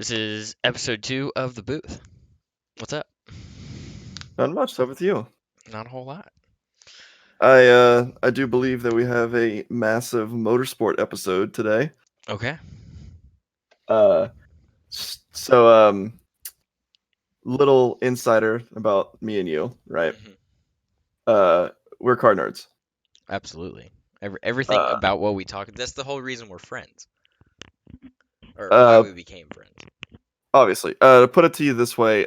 This is episode 2 of The Booth. What's up? Not much. So with you. Not a whole lot. I do believe that we have a massive motorsport episode today. Okay. Uh, so little insider about me and you, right? hmm Uh, we're car nerds. Absolutely. Everything Uh, about what we talk, that's the whole reason we're friends, or why uh, we became friends. obviously. To put it to you this way,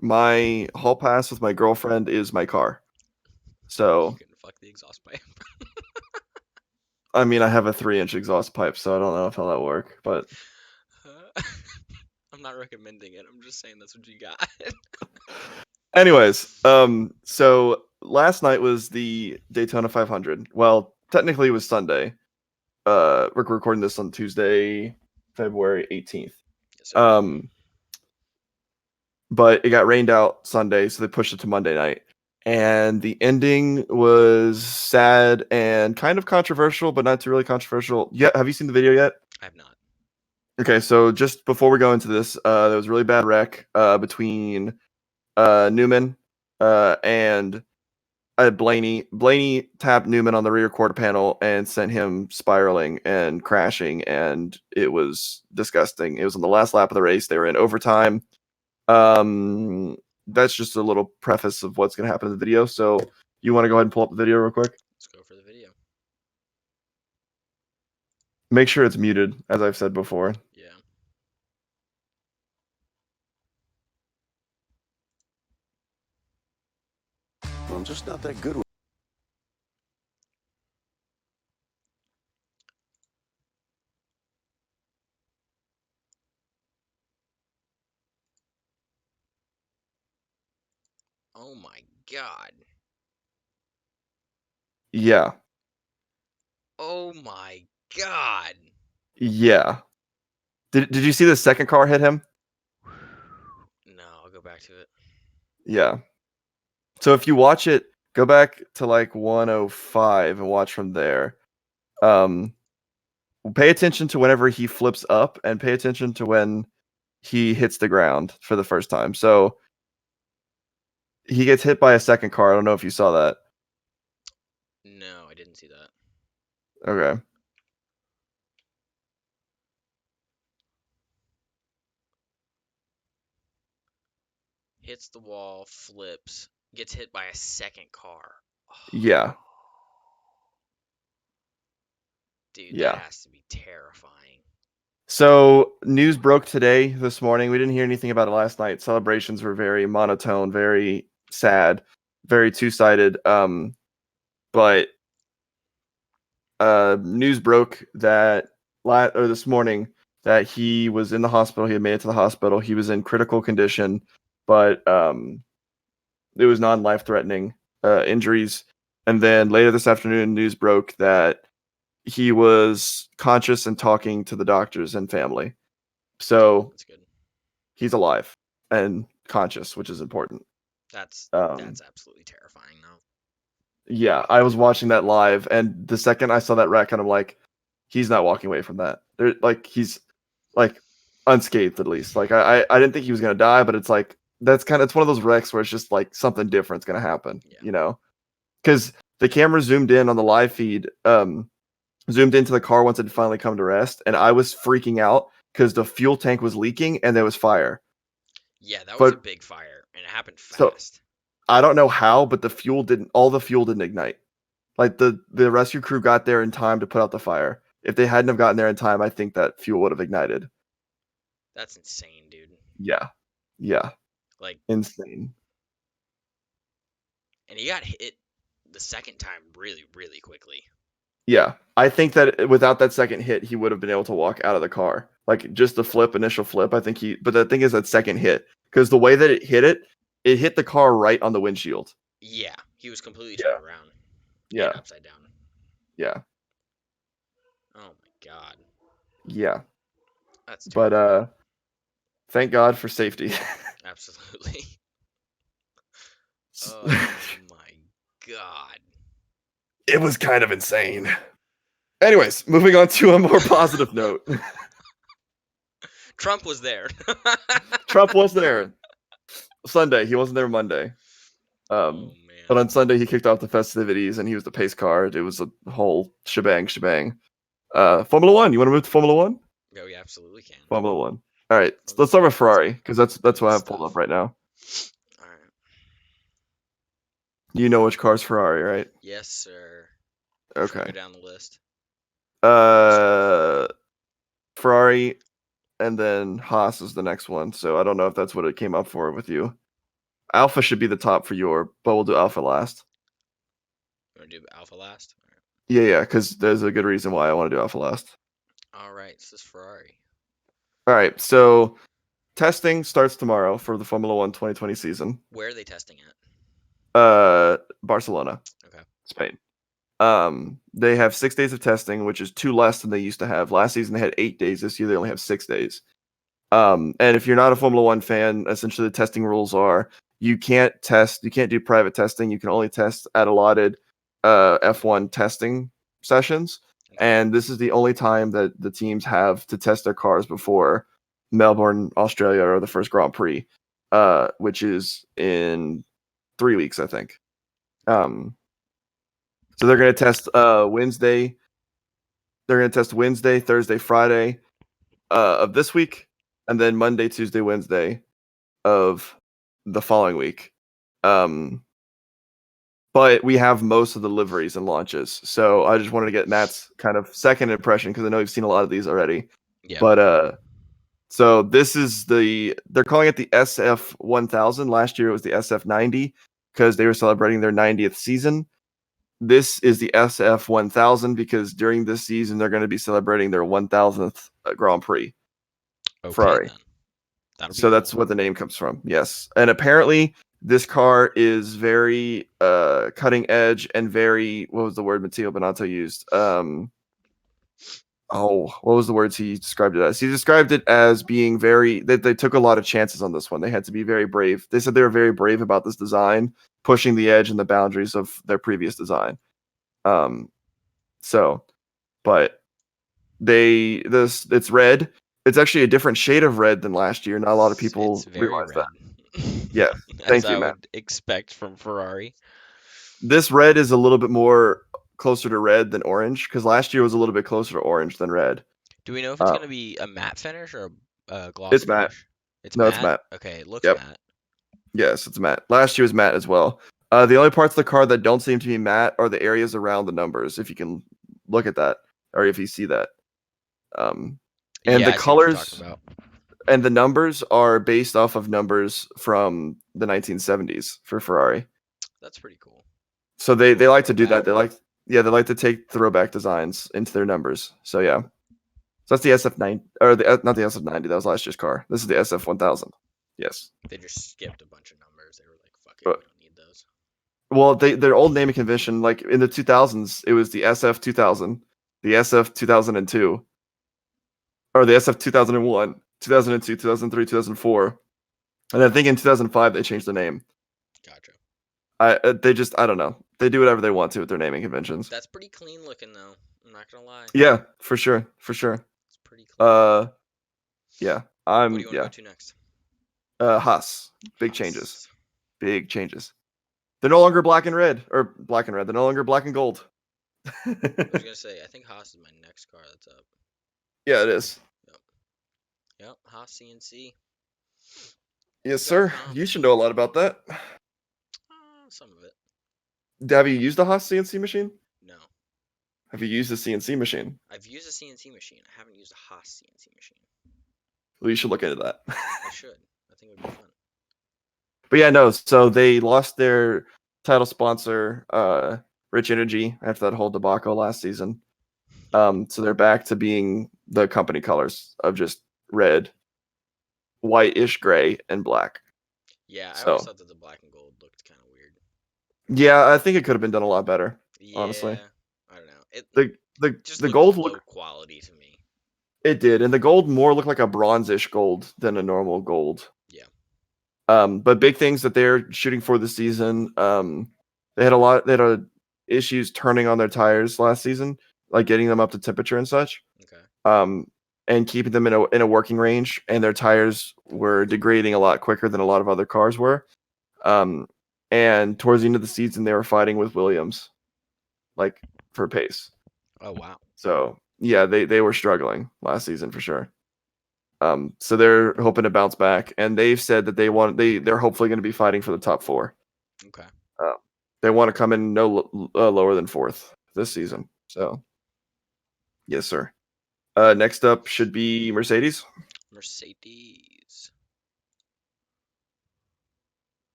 my hall pass with my girlfriend is my car. You So, can fuck the exhaust pipe. I mean, I have a 3-inch exhaust pipe, so I don't know how that work, but I'm not recommending it. I'm just saying that's what you got. anyways, so last night was the Daytona 500. Well, technically it was Sunday. We're recording this on Tuesday, February 18th. Yes, sir. Um, but it got rained out Sunday, so they pushed it to Monday night. And the ending was sad and kind of controversial, but not too really controversial. Yeah, have you seen the video yet? I have not. Okay, so just before we go into this, there was a really bad wreck between Newman and Blaney. Blaney tapped Newman on the rear quarter panel and sent him spiraling and crashing, and it was disgusting. It was on the last lap of the race. They were in overtime. That's just a little preface of what's going to happen in the video. So you want to go ahead and pull up the video real quick? Let's go for the video. Make sure it's muted, as I've said before. Yeah. I'm just not that good with Oh my god. Yeah. Oh my god. Yeah. Did you see the second car hit him? No, I'll go back to it. Yeah. So if you watch it, go back to like 105 and watch from there. Pay attention to whenever he flips up and pay attention to when he hits the ground for the first time. So he gets hit by a second car. I don't know if you saw that. No, I didn't see that. Okay. Hits the wall, flips, gets hit by a second car. Yeah. Dude, that Yeah. has to be terrifying. So news broke today, this morning. We didn't hear anything about it last night. Celebrations were very monotone, very sad, very two-sided. But news broke that this morning that he was in the hospital. He had made it to the hospital. He was in critical condition, but it was non-life-threatening injuries. And then later this afternoon, news broke that he was conscious and talking to the doctors and family. So That's good. he's alive and conscious, which is important. That's Um, absolutely terrifying, though. yeah, I was watching that live, and the second I saw that wreck, and I'm like, he's not walking away from that. He's like unscathed at least. Like I didn't think he was gonna die, but it's like it's one of those wrecks where it's just like something different's gonna happen, Yeah. Because the camera zoomed in on the live feed, zoomed into the car once it had finally come to rest, and I was freaking out because the fuel tank was leaking and there was fire. Yeah, that was a But big fire, and it happened so fast. I don't know how, but all the fuel didn't ignite. Like the rescue crew got there in time to put out the fire. If they hadn't have gotten there in time, I think that fuel would have ignited. That's insane, dude. Yeah. Yeah. Like, Insane. and he got hit the second time really, really quickly. Yeah. I think that without that second hit, he would have been able to walk out of the car. Like just the initial flip, I think but the thing is that second hit, because the way that it hit the car right on the windshield. Yeah, he was completely Yeah. turned around Yeah. and upside down. Yeah. Oh my god. Yeah. That's But terrifying. thank God for safety. Absolutely. Oh my god. It was kind of insane. Anyways, moving on to a more positive note. Trump was there. Trump was there Sunday. He wasn't there Monday. Oh But man. on Sunday he kicked off the festivities and he was the pace car. It was a whole shebang. Formula One. You want to move to Formula One? Oh, we absolutely can. Formula One. All right. So let's Let's start with Ferrari because that's good what I have pulled stuff. up right now. All right. You know which car's Ferrari, right? Yes, sir. Should we Okay. go down the list? Ferrari, and then Haas is the next one. So I don't know if that's what it came up for with you. Alpha should be the top for your, but we'll do Alpha last. You want to do Alpha last? Yeah, because there's a good reason why I want to do Alpha last. All right. This is Ferrari. All right, so testing starts tomorrow for the Formula One 2020 season. Where are they testing at? Barcelona, Okay. Spain. They have 6 days of testing, which is 2 less than they used to have. Last season they had 8 days. This year they only have 6 days. And if you're not a Formula One fan, essentially the testing rules are you can't do private testing. You can only test at allotted F1 testing sessions. Okay. And this is the only time that the teams have to test their cars before Melbourne, Australia, or the first Grand Prix, which is in 3 weeks, I think. So they're going to test Wednesday. They're going to test Wednesday, Thursday, Friday of this week, and then Monday, Tuesday, Wednesday of the following week. But we have most of the liveries and launches. So I just wanted to get Matt's kind of second impression because I know you've seen a lot of these already. Yeah. But so this is they're calling it the SF1000. Last year it was the SF90 because they were celebrating their 90th season. This is the SF1000 because during this season they're going to be celebrating their 1000th Grand Prix. Okay, Ferrari. then. That'll be So cool. that's what the name comes from. Yes. And apparently this car is very cutting edge and very, what was the word Matteo Bonato used? What was the words he described it as? He described it as being they took a lot of chances on this one. They had to be very brave. They said they were very brave about this design, pushing the edge and the boundaries of their previous design. But it's red. It's actually a different shade of red than last year. Not a lot of people It's very realize red. that. Yeah, As thank you, I Matt. would expect from Ferrari. This red is a little bit more closer to red than orange because last year was a little bit closer to orange than red. Do we know if it's going to be a matte finish or a gloss It's matte. finish? It's No, matte? it's matte. Okay, it looks Yep. matte. Yes, it's matte. Last year was matte as well. The only parts of the car that don't seem to be matte are the areas around the numbers, if you can look at that or if you see that. And Yeah, the I see what you're colors talking about. and the numbers are based off of numbers from the 1970s for Ferrari. That's pretty cool. So they Little like to do that. throwback. They like to take throwback designs into their numbers. So yeah. So that's the SF9 or not the SF90. That was last year's car. This is the SF1000. Yes. They just skipped a bunch of numbers. They were like, fuck it, But- we don't need those. Well, their old naming convention, like in the 2000s, it was the SF2000, the SF2002, or the SF2001, 2002, 2003, 2004, and I think in 2005 they changed the name. Gotcha. I don't know. They do whatever they want to with their naming conventions. That's pretty clean looking, though. I'm not going to lie. Yeah, for sure. It's pretty clean. Yeah, What do you want to go to next? Haas. Big changes. Big changes. They're no longer black and red. They're no longer black and gold. I was going to say, I think Haas is my next car that's up. Yeah, it is. Yep, Haas CNC. Yes, sir. You should know a lot about that. Some of it. Have you used a Haas CNC machine? No. Have you used a CNC machine? I've used a CNC machine. I haven't used a Haas CNC machine. Well, you should look into that. I should. I think it would be fun. But yeah, no. So they lost their title sponsor, Rich Energy, after that whole debacle last season. So they're back to being the company colors of just red, whitish gray, and black. Yeah, I So- always thought that the black and gold looked kind of weird. Yeah, I think it could have been done a lot better. Yeah, Honestly. I don't know. It The just looked gold low looked quality to me. it did, and the gold more looked like a bronzish gold than a normal gold. Yeah. But big things that they're shooting for this season. They had issues turning on their tires last season, like getting them up to temperature and such. Okay. and keeping them in a working range, and their tires were degrading a lot quicker than a lot of other cars were. And towards the end of the season, they were fighting with Williams, like for pace. Oh wow. So yeah, they were struggling last season for sure. So they're hoping to bounce back, and they've said that they're hopefully going to be fighting for the top 4. Okay. They want to come in no lower than 4th this season. So yes, sir. Next up should be Mercedes. Mercedes.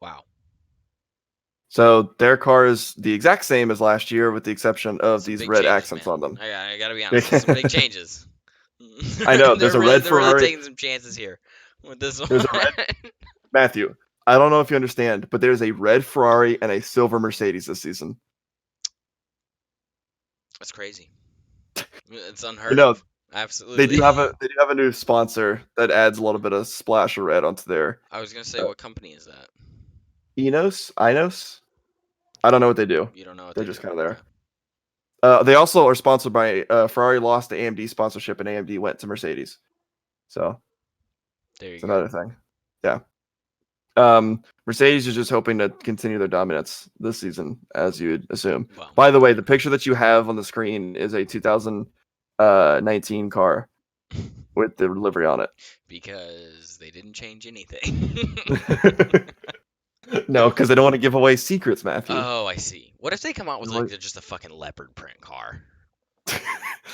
Wow. So their car is the exact same as last year, with the exception of Some these big red changes, accents man. on them. I gotta be honest. Some big changes. I know. There's a red They're really Ferrari. taking some chances here with this one. There's a red Matthew. I don't know if you understand, but there's a red Ferrari and a silver Mercedes this season. That's crazy. It's unheard You know, of. Absolutely. they do have a new sponsor that adds a little bit of splash of red onto their I was gonna say, what company is that? Inos. I don't know what they do. You don't know what They're they just do. kind of there. Okay. They also are sponsored by Ferrari. Lost the AMD sponsorship, and AMD went to Mercedes. So There you it's go. another thing. Yeah. Mercedes is just hoping to continue their dominance this season, as you'd assume. Well, By the way, the picture that you have on the screen is a 2019 car with the livery on it. because they didn't change anything. No, because they don't want to give away secrets, Matthew. Oh, I see. What if they come out with Like- like just a fucking leopard print car?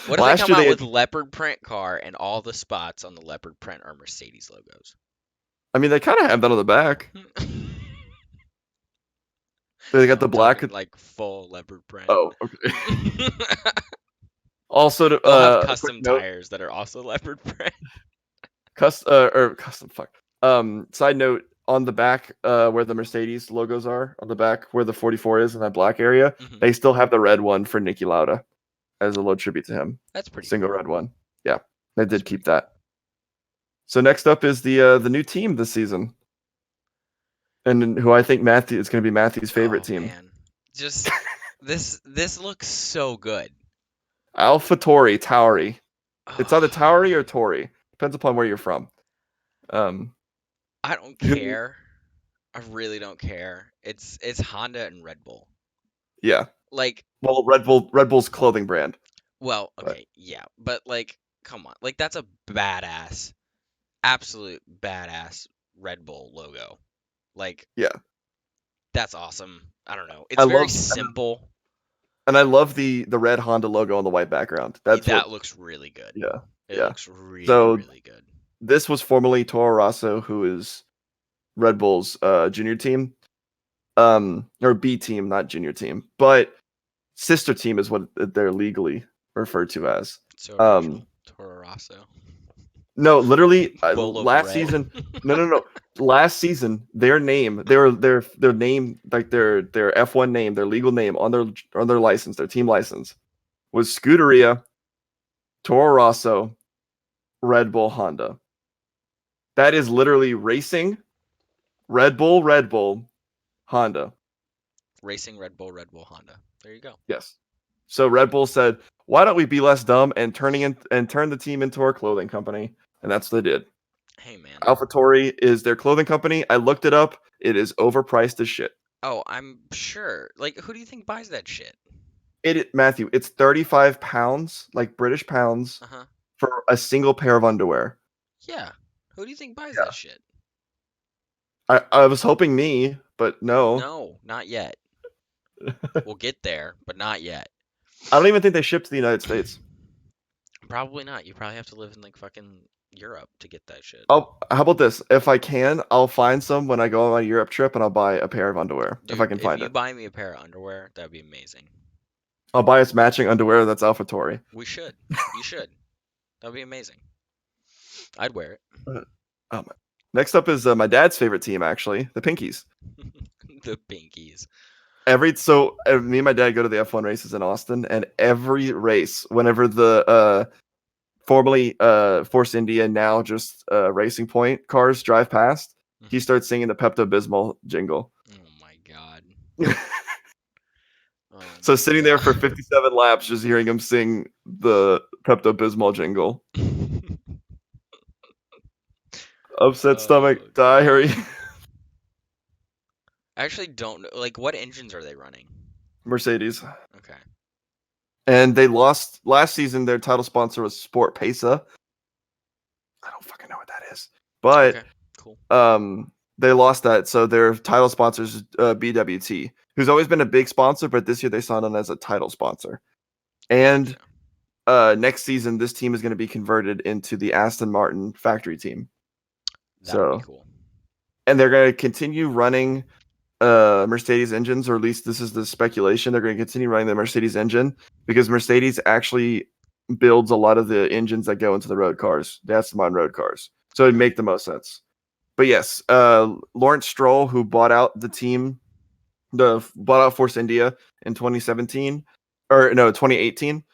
What if Last they come year out they with had- leopard print car and all the spots on the leopard print are Mercedes logos? I mean, they kind of have that on the back. They got the I'm black. talking, like full leopard print. Oh, okay. Also, They'll have a quick custom note, tires that are also leopard print. custom fuck. Side note, on the back, where the Mercedes logos are, on the back where the 44 is in that black area, Mhm. they still have the red one for Niki Lauda as a little tribute to him. That's pretty Single cool. red one. Yeah, they That's did keep that. So next up is the new team this season, and who I think Matthew is going to be Matthew's favorite team. Man. Just this looks so good. AlphaTauri Tauri. It's either Oh, Tauri or Tori. Depends upon where you're from. I don't care. I really don't care. It's Honda and Red Bull. Yeah. Like, Well, Red Bull's clothing brand. well, But- okay, yeah, but like, come on. Like, that's a badass, absolute badass Red Bull logo. Like, Yeah. that's awesome. I don't know. It's I very love- simple. And I love the red Honda logo on the white background. That Looks really good. Yeah. It yeah. looks really, So- really good. This was formerly Toro Rosso, who is Red Bull's junior team. Or B team, not junior team. But sister team is what they're legally referred to as. So um, original. Toro Rosso. No, literally Full of last red. season. No. Last season, their name, their name, like their F1 name, their legal name on their license, their team license, was Scuderia, Toro Rosso, Red Bull, Honda. That is literally racing, Red Bull, Honda. Racing Red Bull, Honda. There you go. Yes. So Red Bull said, "Why don't we be less dumb and turn the team into our clothing company?" And that's what they did. Hey, man. AlphaTauri is their clothing company. I looked it up. It is overpriced as shit. Oh, I'm sure. Like, who do you think buys that shit? Matthew, it's 35 pounds, like British pounds, Uh-huh. for a single pair of underwear. Yeah. Who do you think buys Yeah. that shit? I was hoping me, but no. No, not yet. We'll get there, but not yet. I don't even think they ship to the United States. Probably not. You probably have to live in like fucking Europe to get that shit. How about this? If I can, I'll find some when I go on my Europe trip, and I'll buy a pair of underwear Dude, if I can find you it. buy me a pair of underwear, that'd be amazing. I'll buy us matching underwear that's AlphaTauri. We should. You should. That'd be amazing. I'd wear it. Next up is my dad's favorite team, actually, the Pinkies. The Pinkies. Me and my dad go to the F1 races in Austin, and every race, whenever the formerly Force India, now just Racing Point cars drive past, he starts singing the Pepto Bismol jingle. Oh my god. So my sitting there for God. 57 laps, just hearing him sing the Pepto Bismol jingle. Upset stomach, Oh, diary. God. I actually don't know. Like, what engines are they running? Mercedes. Okay. And they lost last season. Their title sponsor was Sport Pesa. I don't fucking know what that is. But Okay. Cool. they lost that. So their title sponsor is BWT, who's always been a big sponsor, but this year they signed on as a title sponsor. And Gotcha. next season, this team is going to be converted into the Aston Martin factory team. That'll be So, cool. and they're going to continue running Mercedes engines, or at least this is the speculation. They're going to continue running the Mercedes engine because Mercedes actually builds a lot of the engines that go into the road cars, the Aston Martin road cars. So it'd Okay. make the most sense. But yes, Lawrence Stroll, who bought out the team, bought out Force India in 2017, or no, 2018,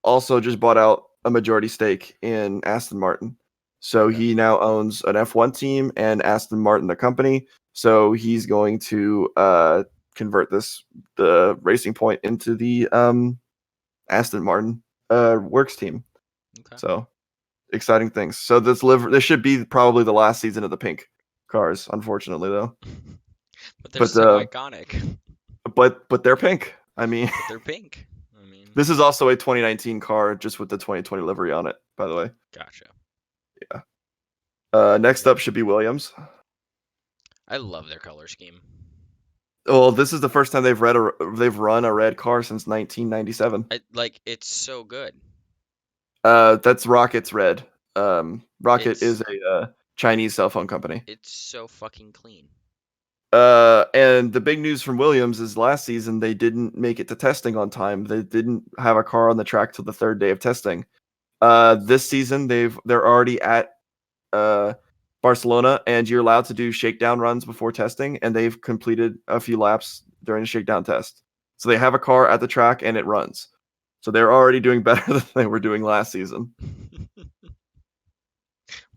also just bought out a majority stake in Aston Martin. So Okay. he now owns an F1 team and Aston Martin, the company. So he's going to convert the Racing Point into the Aston Martin works team. Okay. So exciting things. So this should be probably the last season of the pink cars, unfortunately though. But they're But so iconic. but they're pink. I mean, But they're pink. I mean, this is also a 2019 car, just with the 2020 livery on it. By the way, gotcha. yeah. Next up should be Williams. I love their color scheme. Well, this is the first time they've run a red car since 1997. It's so good. That's Rocket's red. Rocket It's is a Chinese cell phone company. it's so fucking clean. And the big news from Williams is last season they didn't make it to testing on time. They didn't have a car on the track till the third day of testing. This season they're already at Barcelona, and you're allowed to do shakedown runs before testing, and they've completed a few laps during the shakedown test. So they have a car at the track and it runs. So they're already doing better than they were doing last season.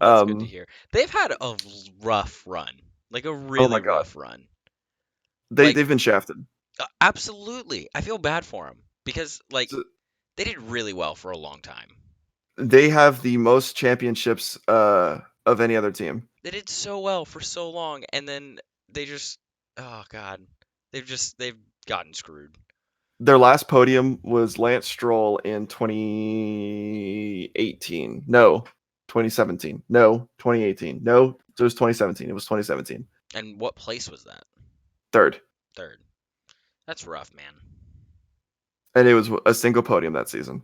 That's good to Um, hear. They've had a rough run, like a oh my really god, rough run. Like, they've been shafted. absolutely. I feel bad for them because, like, So they did really well for a long time. they have the most championships of any other team. They did so well for so long, and then they just, oh God, they've gotten screwed. Their last podium was Lance Stroll in 2018. No, 2017. No, 2018. No, it was 2017. It was 2017. And what place was that? Third. Third. That's rough, man. And it was a single podium that season.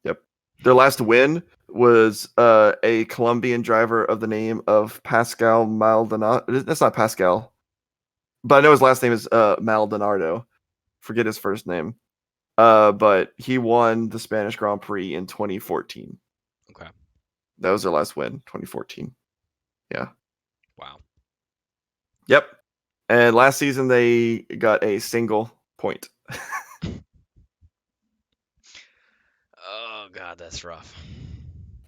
Yep. Their last win was a Colombian driver of the name of Pascal Maldonado. That's not Pascal, but I know his last name is Maldonado. Forget his first name. But he won the Spanish Grand Prix in 2014. Okay. That was their last win, 2014. Yeah. Wow. Yep. And last season they got a single point. Oh God, that's rough.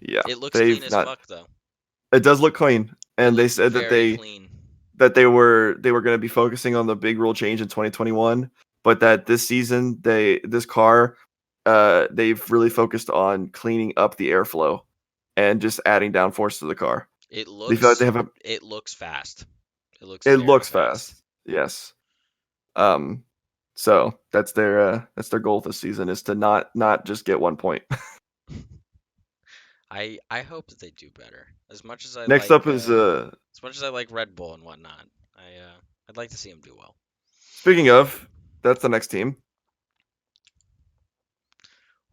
Yeah. It looks clean They've as not. fuck, though. It does look clean, It and they looks said that very clean. they were going to be focusing on the big rule change in 2021, but that this season this car they've really focused on cleaning up the airflow and just adding downforce to the car. It They feel like looks they have it looks fast. It looks it very looks fast. fast. Yes. So that's their goal this season is to not just get 1 point. I hope that they do better. Next up is As much as I like Red Bull and whatnot, I'd like to see them do well. speaking of, that's the next team.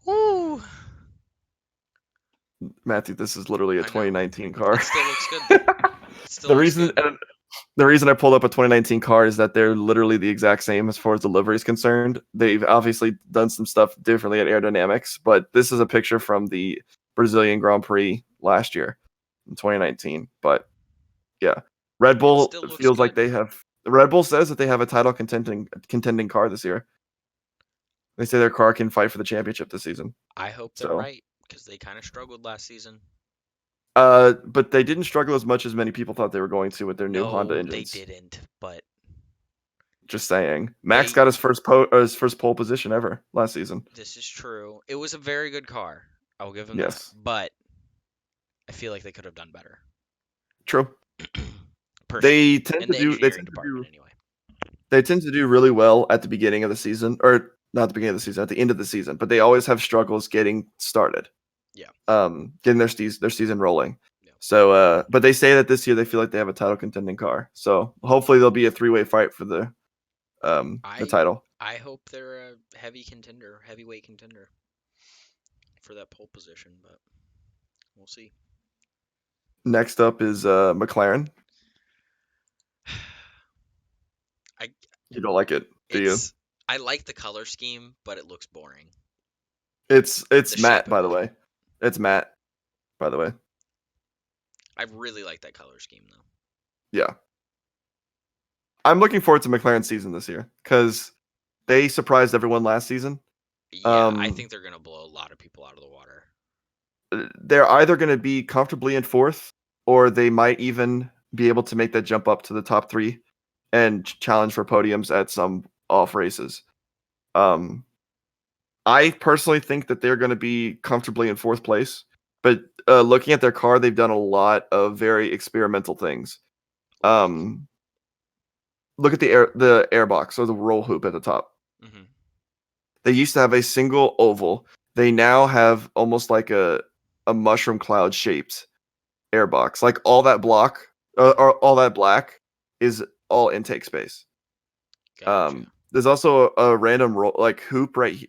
Woo! Matthew, this is literally a I know. 2019 car. It still looks good though. It still The looks reason good. and the reason I pulled up a 2019 car is that they're literally the exact same as far as the livery is concerned. They've obviously done some stuff differently at aerodynamics, but this is a picture from the Brazilian Grand Prix last year in 2019. But yeah, Red It Bull still looks feels like good. they have. Red Bull says that they have a title contending car this year. They say their car can fight for the championship this season. I hope they're So, right because they kind of struggled last season. but they didn't struggle as much as many people thought they were going to with their new Honda No, they engines. didn't. But Just saying. Max They- got his first pole position ever last season. This is true. It was a very good car. I'll give him Yes. that. But I feel like they could have done better. True. Personally, They tend in to the do. They engineering tend to department do. anyway. They tend to do really well at the beginning of the season, or not the beginning of the season, at the end of the season. But they always have struggles getting started. Yeah. Getting their season rolling. Yeah. So, but they say that this year they feel like they have a title contending car. So hopefully there'll be a 3-way fight for the title. I hope they're a heavyweight contender for that pole position, but we'll see. Next up is McLaren. You don't like it, do you? I like the color scheme, but it looks boring. It's The matte, shape by of the it. way. It's matte, by the way. I really like that color scheme though. Yeah. I'm looking forward to McLaren's season this year because they surprised everyone last season. Yeah, I think they're gonna blow a lot of people out of the water. They're either going to be comfortably in fourth, or they might even be able to make that jump up to the top 3 and challenge for podiums at some off races. I personally think that they're going to be comfortably in fourth place, but looking at their car, they've done a lot of very experimental things. Look at the airbox or the roll hoop at the top. Mm-hmm. They used to have a single oval. They now have almost like a mushroom cloud shaped airbox. Like all that block or all that black is all intake space. Gotcha. There's also a random hoop right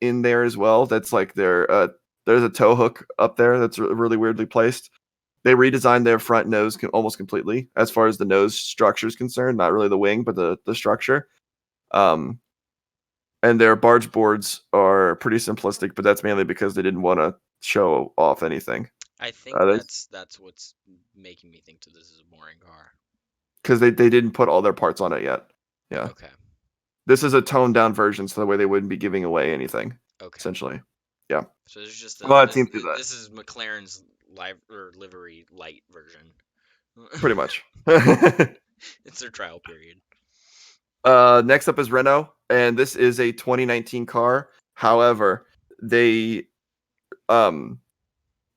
in there as well. That's like there's a tow hook up there that's really weirdly placed. They redesigned their front nose almost completely as far as the nose structure is concerned. Not really the wing, but the structure. And their barge boards are pretty simplistic, but that's mainly because they didn't want to show off anything. I think that's what's making me think that this is a boring car. Because they didn't put all their parts on it yet. Yeah. Okay. This is a toned down version, so that way they wouldn't be giving away anything. Okay. Essentially. Yeah. So there's just A lot of teams do that. this is McLaren's livery light version. Pretty much. It's their trial period. Next up is Renault, and this is a 2019 car. However, they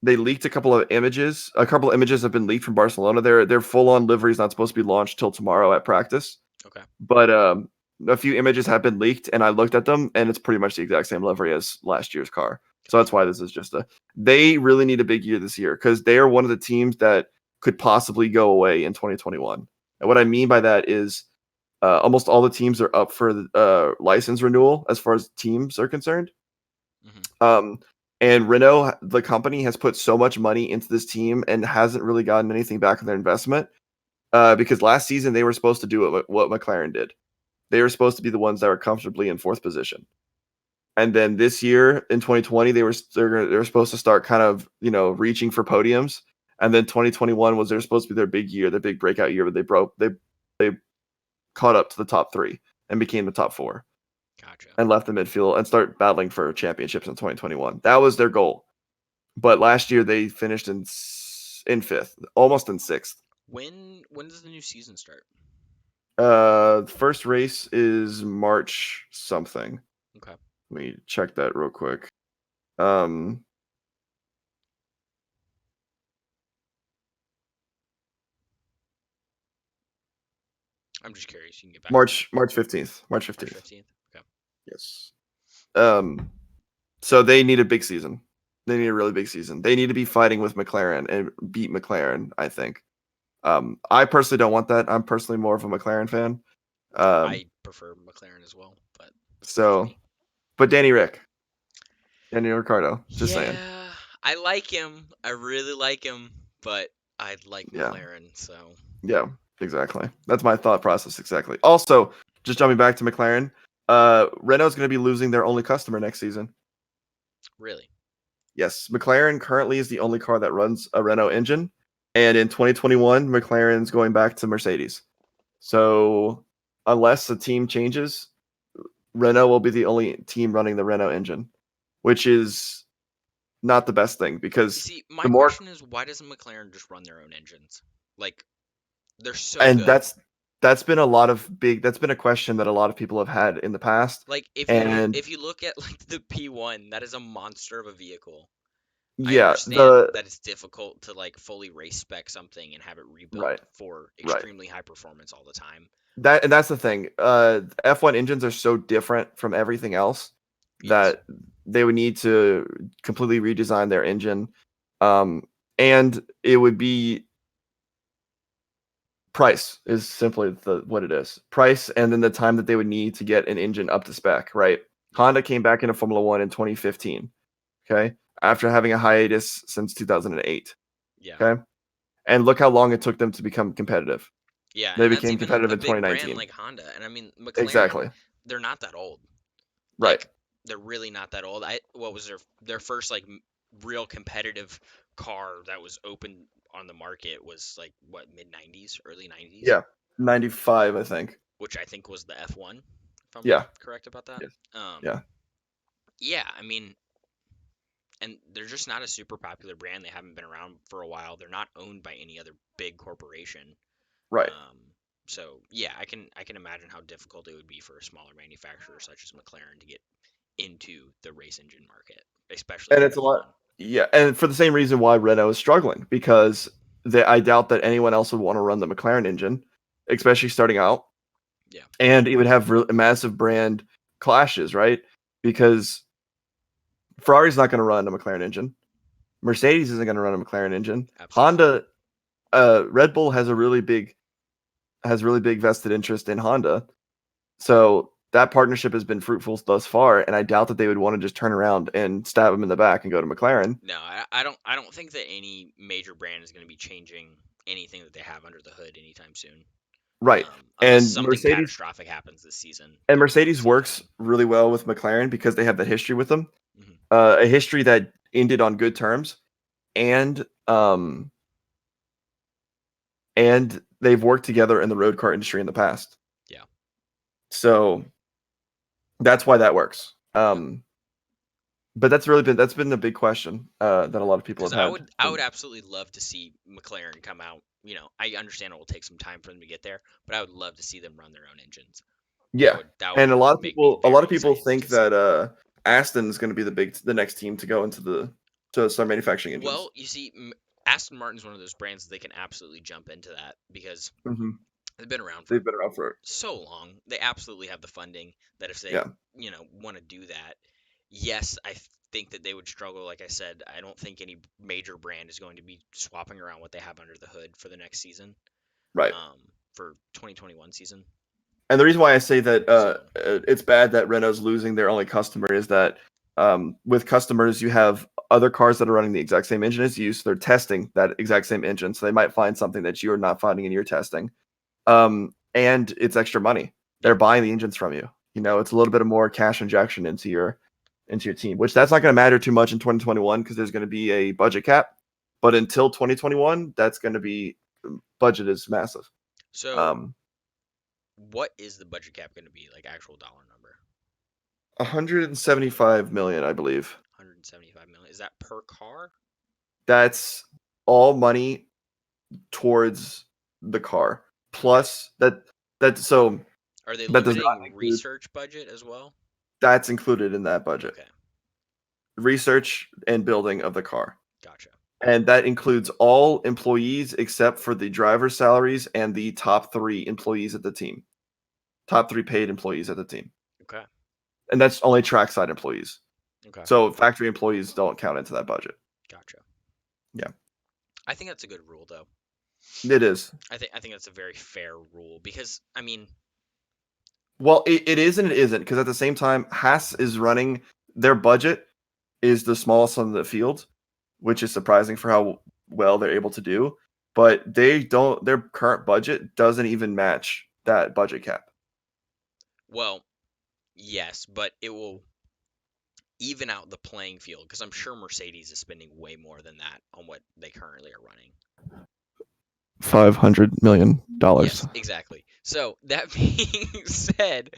leaked a couple of images. A couple of images have been leaked from Barcelona. Their full on livery is not supposed to be launched till tomorrow at practice. Okay. But a few images have been leaked, and I looked at them, and it's pretty much the exact same livery as last year's car. So that's why this is just they really need a big year this year because they are one of the teams that could possibly go away in 2021. And what I mean by that is almost all the teams are up for license renewal as far as teams are concerned. Mm-hmm. And Renault, the company, has put so much money into this team and hasn't really gotten anything back on their investment because last season they were supposed to do what McLaren did. They were supposed to be the ones that were comfortably in fourth position. And then this year in 2020, they were supposed to start kind of, reaching for podiums. And then 2021 was supposed to be their big year, their big breakout year, but they caught up to the top 3 and became the top 4. Gotcha. And left the midfield and start battling for championships in 2021. That was their goal. But last year they finished in 5th, almost in 6th. When does the new season start? The first race is March something. Okay. Let me check that real quick. I'm just curious. You can get back. March 15th. March 15th. March 15th. Okay. Yes. So they need a big season. They need a really big season. They need to be fighting with McLaren and beat McLaren, I think. I personally don't want that. I'm personally more of a McLaren fan. I prefer McLaren as well, but but Danny Ricciardo, just saying. Yeah, I like him. I really like him, but I like McLaren, so. Yeah, exactly. That's my thought process exactly. Also, just jumping back to McLaren, Renault's going to be losing their only customer next season. Really? Yes, McLaren currently is the only car that runs a Renault engine, and in 2021, McLaren's going back to Mercedes. So, unless the team changes, Renault will be the only team running the Renault engine, which is not the best thing because my question is, why doesn't McLaren just run their own engines? Like, they're so good. That's been a question that a lot of people have had in the past. Like And if you look at like the P1, that is a monster of a vehicle. I yeah, understand that it's difficult to like fully race spec something and have it rebuilt right, for right. extremely high performance all the time. That's the thing. F1 engines are so different from everything else Yes. that they would need to completely redesign their engine. Um, and it would be price is simply what it is. Price and then the time that they would need to get an engine up to spec, right? Yeah. Honda came back into Formula 1 in 2015, okay? After having a hiatus since 2008, Yeah. okay? And look how long it took them to become competitive. Yeah, They and that's became even competitive a in big brand 2019. like Honda. And I mean, McLaren, Exactly. they're not that old. Right. Like they're really not that old. What was their first like real competitive car that was open on the market was like what, mid 90s, early 90s, Yeah. 95, I think. which I think was the F1 if I'm Yeah. correct about that. Yes. Um Yeah. yeah, I mean, and they're just not a super popular brand. They haven't been around for a while. They're not owned by any other big corporation. Right. Um, so yeah, I can imagine how difficult it would be for a smaller manufacturer such as McLaren to get into the race engine market, especially And for it's a lot. F1. Yeah, and for the same reason why Renault is struggling because I doubt that anyone else would want to run the McLaren engine, especially starting out. Yeah. And it would have massive brand clashes, right? Because Ferrari's not going to run a McLaren engine. Mercedes isn't going to run a McLaren engine. Absolutely not. Honda, Red Bull has really big vested interest in Honda. So that partnership has been fruitful thus far, and I doubt that they would want to just turn around and stab them in the back and go to McLaren. No, I don't think that any major brand is going to be changing anything that they have under the hood anytime soon. Right. Unless And something catastrophic happens this season, then we might Mercedes see that. works really well with McLaren because they have that history with them, Hmm. a history that ended on good terms, and and they've worked together in the road car industry in the past. Yeah. So that's why that works. Yep. But that's been a big question that a lot of people Because have had. I would absolutely love to see McLaren come out. You know, I understand it will take some time for them to get there, but I would love to see them run their own engines. Yeah, That would and make me a lot very of people excited think to see. that Aston is going to be the next team to go into to start manufacturing engines. Well, you see, Aston Martin's one of those brands that they can absolutely jump into that because Hmm. they've been around for They've been around for so long. They absolutely have the funding that if they, yeah, want to do that, yes, I think that they would struggle. Like I said, I don't think any major brand is going to be swapping around what they have under the hood for the next season, right. for 2021 season. And the reason why I say that So it's bad that Renault's losing their only customer is that with customers you have other cars that are running the exact same engine as you, so they're testing that exact same engine. So they might find something that you're not finding in your testing. And it's extra money. yeah, They're buying the engines from you. yeah. It's a little bit of more cash injection into your team, which that's not going to matter too much in 2021 because there's going to be a budget cap. But until 2021, that's going to be budget is massive. So Um, what is the budget cap going to be, like actual dollar number? 175 million, I believe. 175 million. Is that per car? That's all money towards the car. Okay. Plus so Are they that does not limiting include research budget as well? that's included in that budget. Okay, Research and building of the car. gotcha. And that includes all employees except for the driver's salaries and the top 3 employees at the team. Top 3 paid employees at the team. Okay, And that's only trackside employees. okay, So factory employees don't count into that budget. gotcha. Yeah. I think that's a good rule, though. It is. I think that's a very fair rule because I mean, Well, it is and it isn't because at the same time, Haas is running their budget is the smallest on the field, which is surprising for how well they're able to do. But their current budget doesn't even match that budget cap. well, yes, but it will even out the playing field because I'm sure Mercedes is spending way more than that on what they currently are running. $500 million. Yes, exactly. So that being said,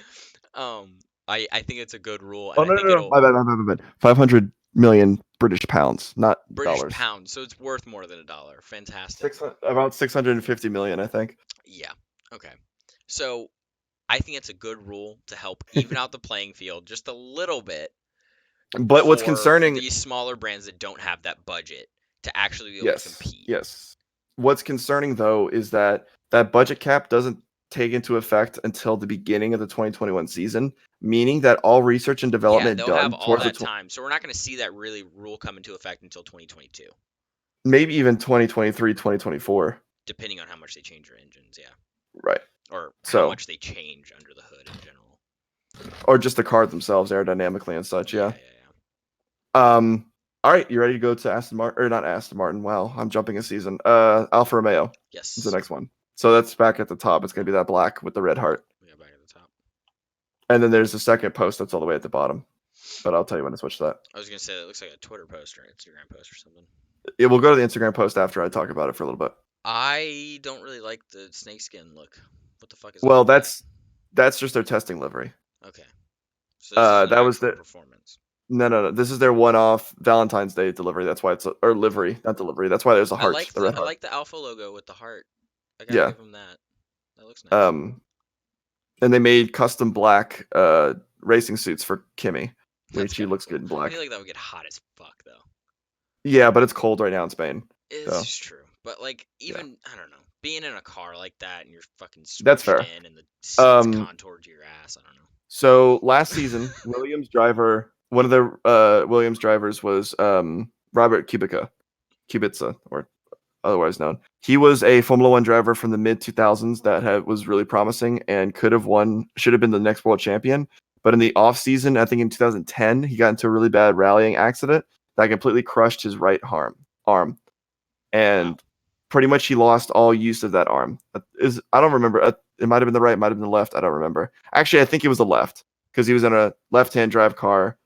I think it's a good rule, Oh and I no no think no! it'll My bad. 500 million British pounds, not British dollars. pound, so it's worth more than a dollar. Fantastic. About 650 million, I think. Yeah. Okay. So I think it's a good rule to help even out the playing field just a little bit But what's for concerning, these smaller brands that don't have that budget to actually be able to yes, compete. yes. What's concerning though is that that budget cap doesn't take into effect until the beginning of the 2021 season, meaning that all research and Yeah, development they'll have done all towards the that time. So we're not going to see that really rule come into effect until 2022, maybe even 2023, 2024. depending on how much they change their engines, yeah. Right. Or how So, much they change under the hood in general. or just the cars themselves aerodynamically and such, yeah. Yeah. All right, you ready to go to Aston Martin, or not Aston Martin? Wow, I'm jumping a season. Alfa Romeo is the Yes. next one. So that's back at the top. It's gonna be that black with the red heart. We got back at the top. And then there's the second post that's all the way at the bottom. But I'll tell you when to switch to that. I was going to say that looks like a Twitter post or an Instagram post or something. It will go to the Instagram post after I talk about it for a little bit. I don't really like the snakeskin look. What the fuck is Well, up with that's just their testing livery. that? Okay. So this is That was actual the performance. no. This is their one-off Valentine's Day delivery. That's why or livery, not delivery. That's why there's a I heart, like the red I heart. like the Alpha logo with the heart. I gotta Yeah. give them that. That looks nice. And they made custom black racing suits for Kimmy, which she kinda looks cool. good in I black. feel like that would get hot as fuck though. Yeah, but it's cold right now in Spain. It's So just true. But like even I don't know, being in a car like that and you're fucking that's squished fair. in and the seats contoured to your ass, I don't know. So last season, one of the Williams drivers was Robert Kubica, or otherwise known. He was a Formula One driver from the mid 2000s that was really promising and should have been the next world champion. But in the off season, I think in 2010, he got into a really bad rallying accident that completely crushed his right arm, and Wow. pretty much he lost all use of that arm. I don't remember. It might have been the right, might have been the left. I don't remember. Actually, I think it was the left because he was in a left-hand drive car.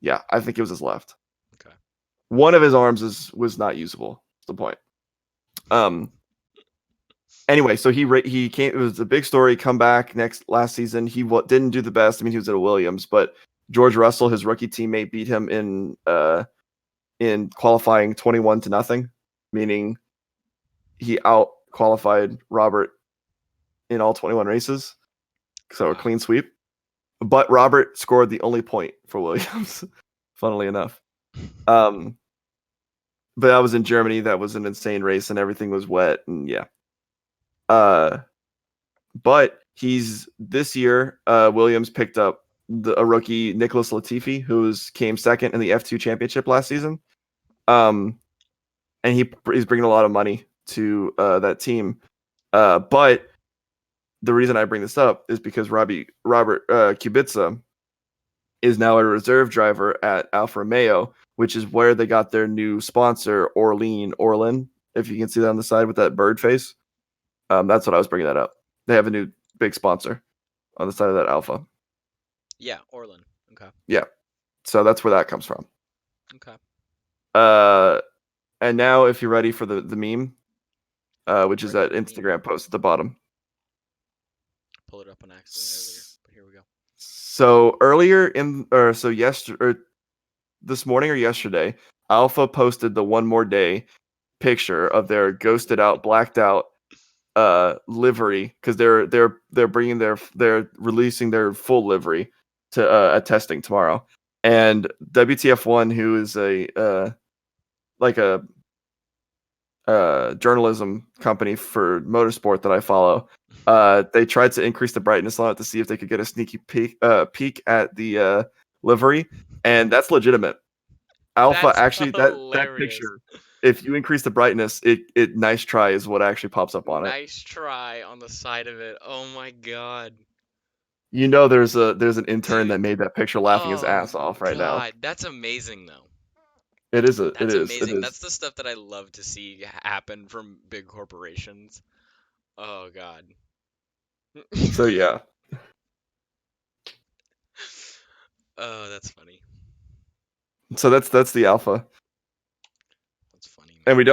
Yeah, I think it was his left. Okay. One of his arms was not usable. That's the point. Anyway, so he came. It was a big story. Come back last season. He didn't do the best. I mean, he was at a Williams, but George Russell, his rookie teammate, beat him in qualifying 21-0, meaning he out qualified Robert in all 21 races. So Wow. a clean sweep. But Robert scored the only point for Williams, funnily enough. But that was in Germany. That was an insane race, and everything was wet. And yeah. But this year, Williams picked up a rookie, Nicholas Latifi, who came second in the F2 championship last season. And he's bringing a lot of money to that team. But the reason I bring this up is because Robert Kubica is now a reserve driver at Alfa Romeo, which is where they got their new sponsor, Orlin. If you can see that on the side with that bird face, that's what I was bringing that up. They have a new big sponsor on the side of that Alpha. Yeah, Orlin. Okay. Yeah, so that's where that comes from. Okay. And now if you're ready for the meme, which is that Instagram post at the bottom. Pull it up on accident earlier, but here we go. So this morning or yesterday, Alpha posted the one more day picture of their ghosted out, blacked out livery because they're releasing their full livery to testing tomorrow. And WTF1, who is a journalism company for motorsport that I follow, they tried to increase the brightness on it to see if they could get a sneaky peek at the livery, and that's legitimate. Alpha That's actually that hilarious. picture, if you increase the brightness, it nice try is what actually pops up on it. Nice try on the side of it. Oh my god. You know, there's an intern Dude. that made that picture laughing his ass off right now. God, that's amazing though. That's amazing. That's the stuff that I love to see happen from big corporations. Oh god. So yeah. Oh, that's funny. So that's the Alpha. That's funny, man. And we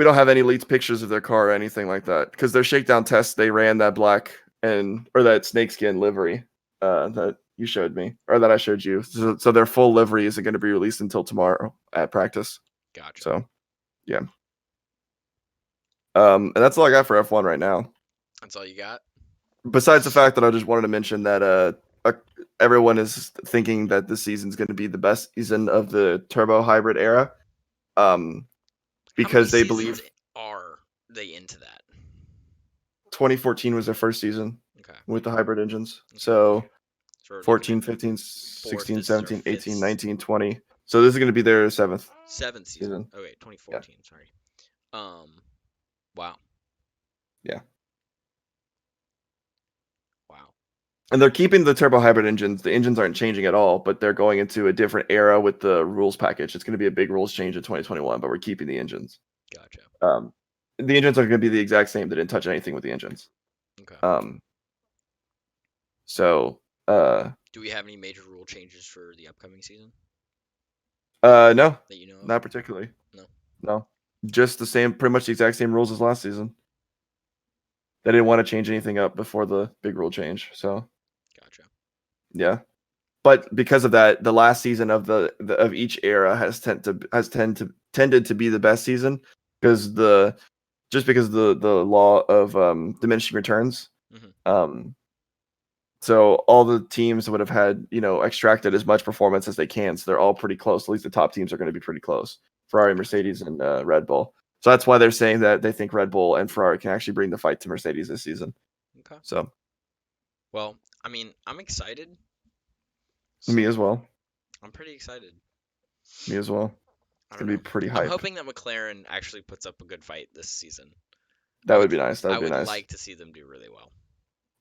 don't have any leaked pictures of their car or anything like that because their shakedown tests they ran that black or that snakeskin livery that you showed me or that I showed you. So their full livery isn't going to be released until tomorrow at practice. Gotcha. So yeah. And that's all I got for F1 right now. That's all you got? besides the fact that I just wanted to mention that everyone is thinking that this season's going to be the best season of the turbo hybrid era, um, How many because they seasons believe are they into that? 2014 was their first season Okay. with the hybrid engines. Okay. So So we're looking 14, at 15, fourth. 16, This is our 17, fifth, 18, 19, 20. So this is going to be their seventh seventh season. season. Okay, Yeah. 2014. Sorry. Wow. Yeah. Wow. And they're keeping the turbo hybrid engines. The engines aren't changing at all, but they're going into a different era with the rules package. It's going to be a big rules change in 2021, but we're keeping the engines. Gotcha. The engines are going to be the exact same. They didn't touch anything with the engines. Okay. So Do we have any major rule changes for the upcoming season no, that you know of? not particularly. No. No, just the same, pretty much the exact same rules as last season. They didn't want to change anything up before the big rule change. So Gotcha. yeah, but because of that, the last season of of each era tended to be the best season because because the law of diminishing returns. Mm-hmm. So all the teams would have had, extracted as much performance as they can. So they're all pretty close. At least the top teams are going to be pretty close. Ferrari, Mercedes, and Red Bull. So that's why they're saying that they think Red Bull and Ferrari can actually bring the fight to Mercedes this season. Okay. So Well, I mean, I'm excited. me So as well. I'm pretty excited. Me as well. I It's don't gonna know. be pretty I'm hype. hoping that McLaren actually puts up a good fight this season. That would be nice. That I would be would nice. like to see them do really well.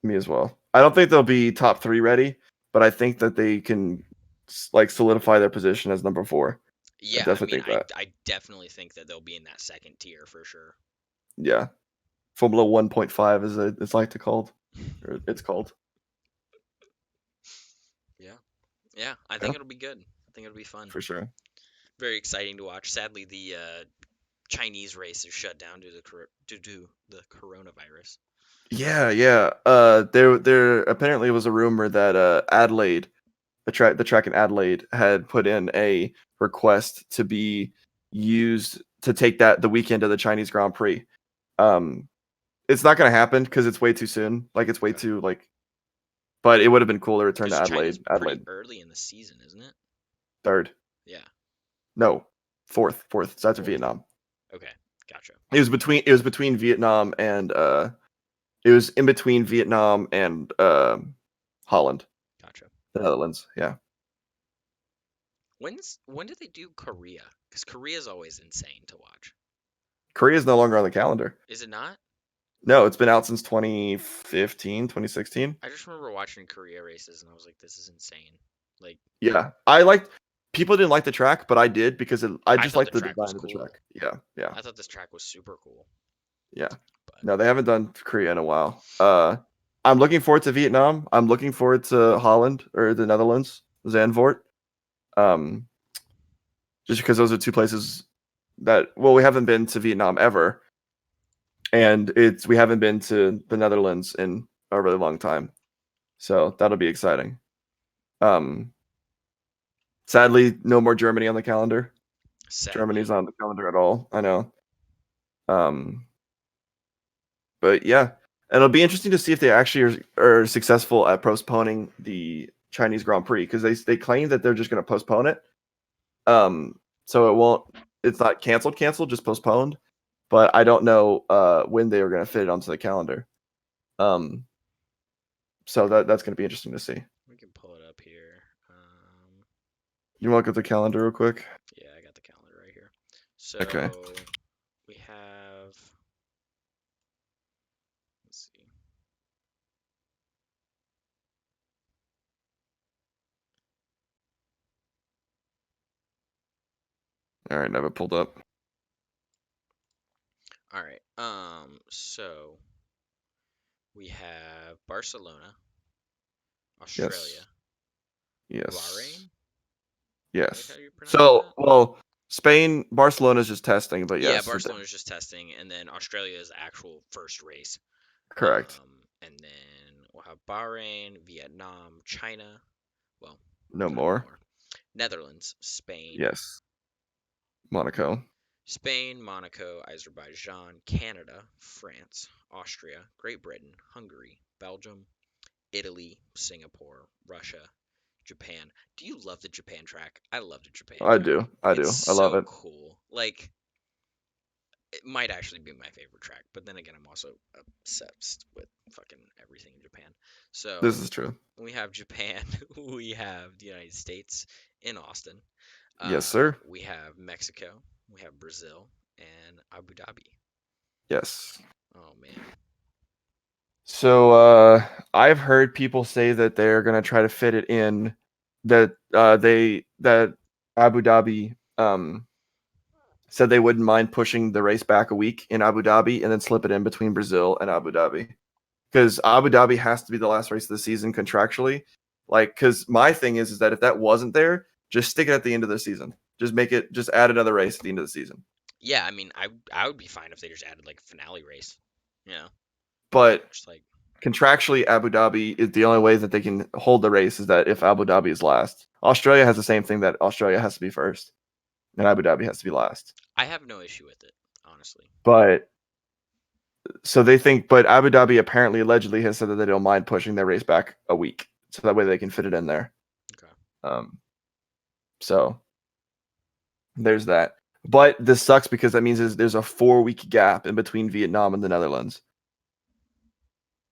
Me as well. I don't think they'll be top 3 ready, but I think that they can solidify their position as number 4. I Yeah, I definitely mean, think that. I definitely think that they'll be in that second tier for sure. Yeah. Formula 1.5 is it's like to called. Or it's called. Yeah. Yeah, I think it'll be good. I think it'll be fun. For sure. Very exciting to watch. Sadly, the Chinese race is shut down due to the coronavirus. Yeah, yeah. There apparently was a rumor that Adelaide, the track in Adelaide, had put in a request to be used to take the weekend of the Chinese Grand Prix. It's not going to happen because it's way too soon. It's way Okay. too but it would have been cool to return to Because China's Adelaide. pretty Adelaide early in the season, isn't it? third. Yeah. No, fourth. So that's Fourth. Vietnam. Okay, gotcha. It was between Vietnam and it was in between Vietnam and Holland, Gotcha. the Netherlands. Yeah. When did they do Korea? Because Korea's always insane to watch. Korea is no longer on the calendar. Is it not? No, it's been out since 2015, 2016. I just remember watching Korea races and I was like, this is insane. Like, Yeah. People didn't like the track, but I did because I just thought liked the the track was design of the cool. track. Yeah. Yeah. I thought this track was super cool. Yeah. But No, they haven't done Korea in a while. I'm looking forward to Vietnam. I'm looking forward to Holland or the Netherlands, Zandvoort. Um, just because those are two places that we haven't been to Vietnam ever, and we haven't been to the Netherlands in a really long time, so that'll be exciting. Sadly, no more Germany on the calendar. sadly, Germany's not on the calendar at all. I know. But yeah, and it'll be interesting to see if they actually are successful at postponing the Chinese Grand Prix because they claim that they're just going to postpone it. So it won't. It's not canceled, just postponed. But I don't know when they are going to fit it onto the calendar. So that's going to be interesting to see. we can pull it up here. You want to look at the calendar real quick? Yeah, I got the calendar right here. So Okay. we have. Let's see. All right, I have it pulled up. All right. So we have Barcelona, Australia, Yes. Bahrain. Yes. How do you pronounce So, that? Spain, Barcelona is just testing, but Yeah, yes. Barcelona's just testing, and then Australia is the actual first race. Correct. And then we'll have Bahrain, Vietnam, China. Well, No kind of more. Netherlands, Spain. Yes. Monaco. Spain, Monaco, Azerbaijan, Canada, France, Austria, Great Britain, Hungary, Belgium, Italy, Singapore, Russia, Japan. Do you love the Japan track? I love the Japan I track. do. I It's do. I love so it. cool. Like, it might actually be my favorite track, but then again, I'm also obsessed with fucking everything in Japan. This So is true. we have Japan, we have the United States in Austin, Yes, sir. we have Mexico, we have Brazil, and Abu Dhabi. Yes. Oh man. So I've heard people say that they're gonna try to fit it in that that Abu Dhabi said they wouldn't mind pushing the race back a week in Abu Dhabi and then slip it in between Brazil and Abu Dhabi. Because Abu Dhabi has to be the last race of the season contractually. Like, because my thing is that if that wasn't there, just stick it at the end of the season. Just add another race at the end of the season. Yeah, I mean, I would be fine if they just added like a finale race. You know, But just like contractually, Abu Dhabi is the only way that they can hold the race is that if Abu Dhabi is last. Australia has the same thing that Australia has to be first and Abu Dhabi has to be last. I have no issue with it, honestly. But so they think, but Abu Dhabi apparently allegedly has said that they don't mind pushing their race back a week, so that way they can fit it in there. Okay. So there's that. But this sucks because that means there's a 4-week gap in between Vietnam and the Netherlands.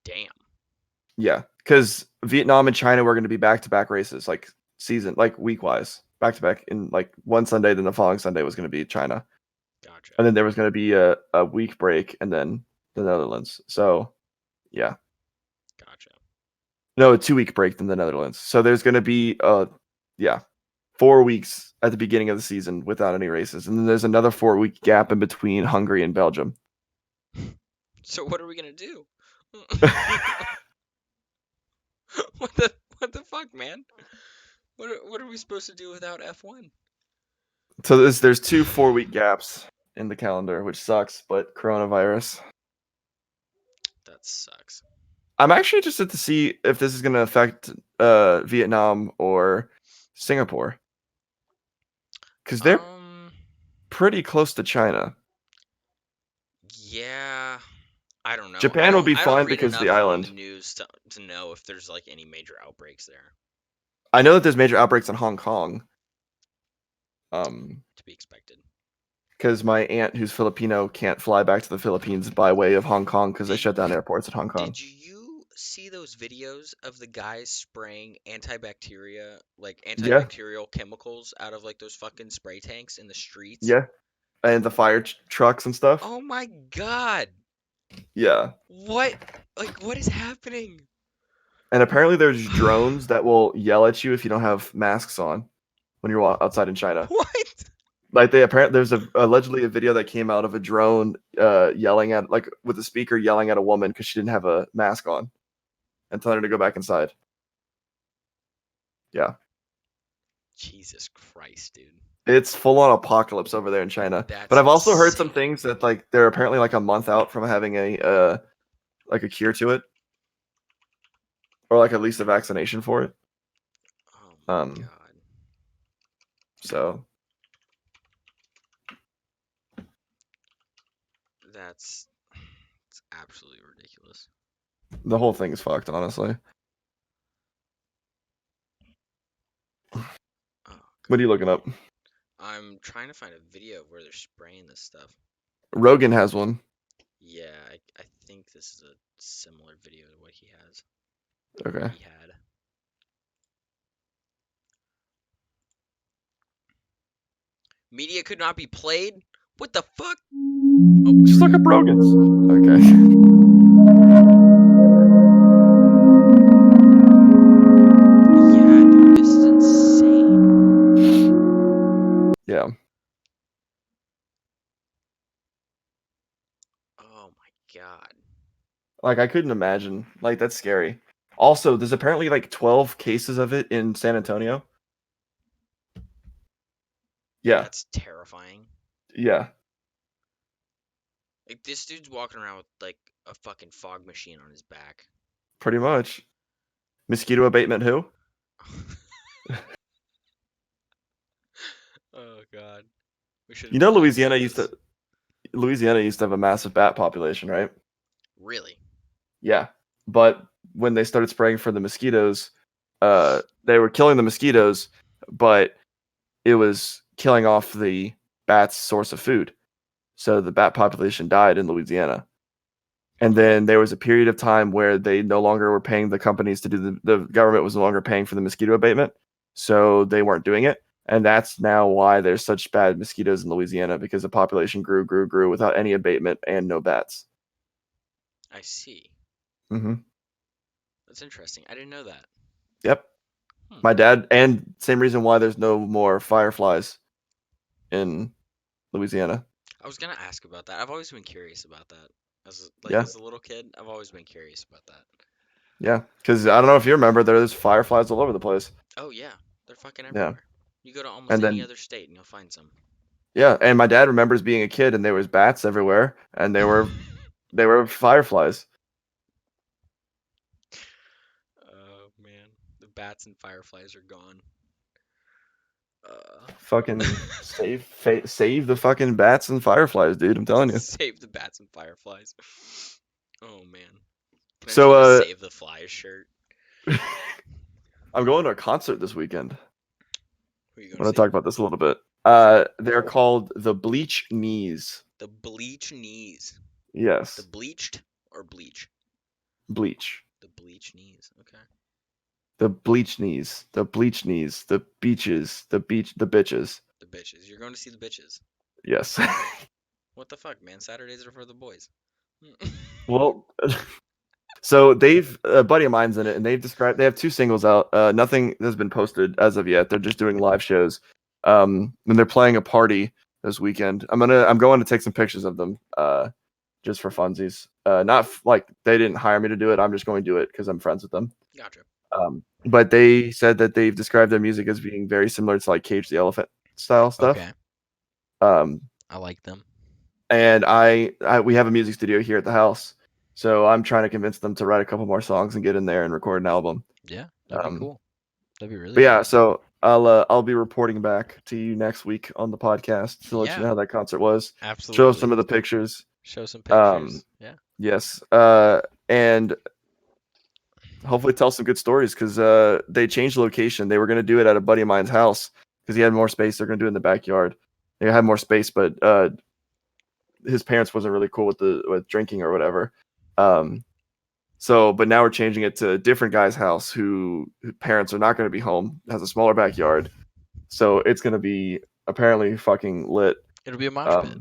Damn. Yeah, because Vietnam and China were going to be back-to-back races, like week-wise, back-to-back in like one Sunday, then the following Sunday was going to be China, Gotcha. and then there was going to be a week break, and then the Netherlands. So, yeah, Gotcha. no, a 2-week break then the Netherlands. So there's going to be 4 weeks at the beginning of the season without any races, and then there's another 4-week gap in between Hungary and Belgium. So what are we gonna do? What the fuck, man? What are we supposed to do without F1? So there's 2 4-week gaps in the calendar, which sucks, but coronavirus. That sucks. I'm actually interested to see if this is going to affect Vietnam or Singapore, because they're pretty close to China. Yeah, I don't know. Japan will be I don't fine read because of the enough island. news to know if there's like any major outbreaks there. I know that there's major outbreaks in Hong Kong. To be expected. Because my aunt, who's Filipino, can't fly back to the Philippines by way of Hong Kong because they shut down airports in Hong Kong. Did you see those videos of the guys spraying antibacterial chemicals out of like those fucking spray tanks in the streets? Yeah, and the fire trucks and stuff. Oh my god! Yeah. What? Like, what is happening? And apparently there's drones that will yell at you if you don't have masks on when you're outside in China. What? Like there's allegedly a video that came out of a drone yelling at, like, with a speaker yelling at a woman because she didn't have a mask on and telling her to go back inside. Yeah. Jesus Christ, dude. It's full on apocalypse over there in China. That's but I've also heard insane. some things that like they're apparently like a month out from having a like a cure to it. Or like at least a vaccination for it. Oh my god. So It's absolutely ridiculous. the whole thing is fucked, honestly. Oh, what are you looking up? I'm trying to find a video of where they're spraying this stuff. Rogan has one. Yeah, I think this is a similar video to what he has. Okay. He had. Media could not be played? What the fuck? Oh, just look up Rogan's. Okay. Yeah, dude, this is insane. Yeah. Oh my god. Like I couldn't imagine. Like that's scary. Also, there's apparently like 12 cases of it in San Antonio. Yeah. That's terrifying. Yeah. Like this dude's walking around with like a fucking fog machine on his back. Pretty much. Mosquito abatement who? Oh god. We should. You know Louisiana used to have a massive bat population, right? Really? Yeah. But when they started spraying for the mosquitoes, they were killing the mosquitoes, but it was killing off the bats' source of food. So the bat population died in Louisiana. And then there was a period of time where they no longer were paying the companies to do the government was no longer paying for the mosquito abatement. So they weren't doing it. And that's now why there's such bad mosquitoes in Louisiana, because the population grew without any abatement and no bats. I see. Mm-hmm. That's interesting. I didn't know that. Yep. My dad, and same reason why there's no more fireflies in Louisiana. I was gonna ask about that. I've always been curious about that. As Yeah. a little kid, I've always been curious about that. Yeah, because I don't know if you remember, there's fireflies all over the place. Oh yeah, they're fucking Yeah. everywhere. You go to almost And any then other state and you'll find some. yeah, and my dad remembers being a kid and there was bats everywhere, and they were fireflies. Oh man, the bats and fireflies are gone. Fucking save the fucking bats and fireflies, dude. I'm telling you. Save the bats and fireflies. Oh man. Can I just So get a Save the Flies shirt? I'm going to a concert this weekend. Who are you I'm going gonna to talk about this a little bit. They're called the Bleach Knees. The Bleach Knees. Yes. The Bleached or Bleach? Bleach. The Bleach Knees. Okay. The Bleach Knees. The Bleach Knees. The beaches. The bitches. The bitches. You're going to see the bitches. Yes. What the fuck, man? Saturdays are for the boys. Well, so they've a buddy of mine's in it, and they have 2 singles out. Nothing has been posted as of yet. They're just doing live shows. And they're playing a party this weekend. I'm going to take some pictures of them, just for funsies. Not like they didn't hire me to do it. I'm just going to do it because I'm friends with them. Gotcha. But they said that they've described their music as being very similar to like Cage the Elephant style stuff. Okay. I like them. And we have a music studio here at the house, so I'm trying to convince them to write a couple more songs and get in there and record an album. Yeah, that'd be cool. That'd be really But yeah, cool. so I'll be reporting back to you next week on the podcast to let you know how that concert was. Absolutely. Show some of the pictures. Show some pictures. Yeah. Yes. And hopefully tell some good stories, because they changed the location. They were going to do it at a buddy of mine's house because he had more space. They're going to do it in the backyard. They had more space, but his parents wasn't really cool with drinking or whatever. But now we're changing it to a different guy's house whose parents are not going to be home. Has a smaller backyard, so it's going to be apparently fucking lit. It'll be a mosh pit.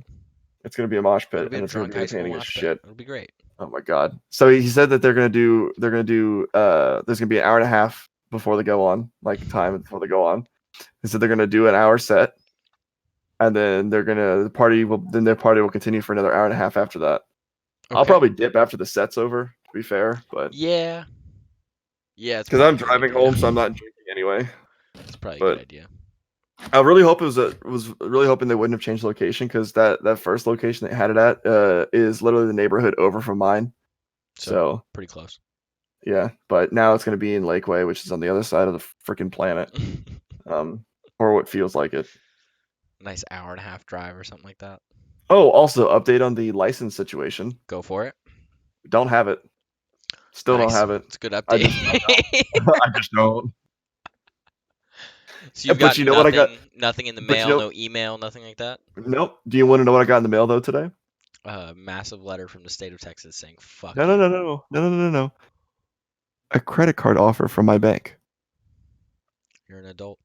It's going to be a mosh pit, It'll be and a it's going drunk to be high school entertaining as mosh shit. pit. It'll be great. Oh my god! So he said that they're going to do there's going to be an hour and a half before they go on, like time before they go on. He said they're going to do an hour set, and then their party will continue for another hour and a half after that. Okay. I'll probably dip after the set's over, to be fair, but yeah, it's because I'm driving home, so I'm not drinking anyway. It's probably a good idea. I really hope was really hoping they wouldn't have changed location, because that first location they had it at is literally the neighborhood over from mine. So pretty close. Yeah, but now it's going to be in Lakeway, which is on the other side of the freaking planet, or what feels like it. Nice hour and a half drive or something like that. Oh, also update on the license situation. Go for it. Don't have it. Still don't have it. It's a good update. I just don't. So you've got what I got? Nothing in the mail, no email, nothing like that? Nope. Do you want to know what I got in the mail though today? A massive letter from the state of Texas saying fuck. No. A credit card offer from my bank. You're an adult.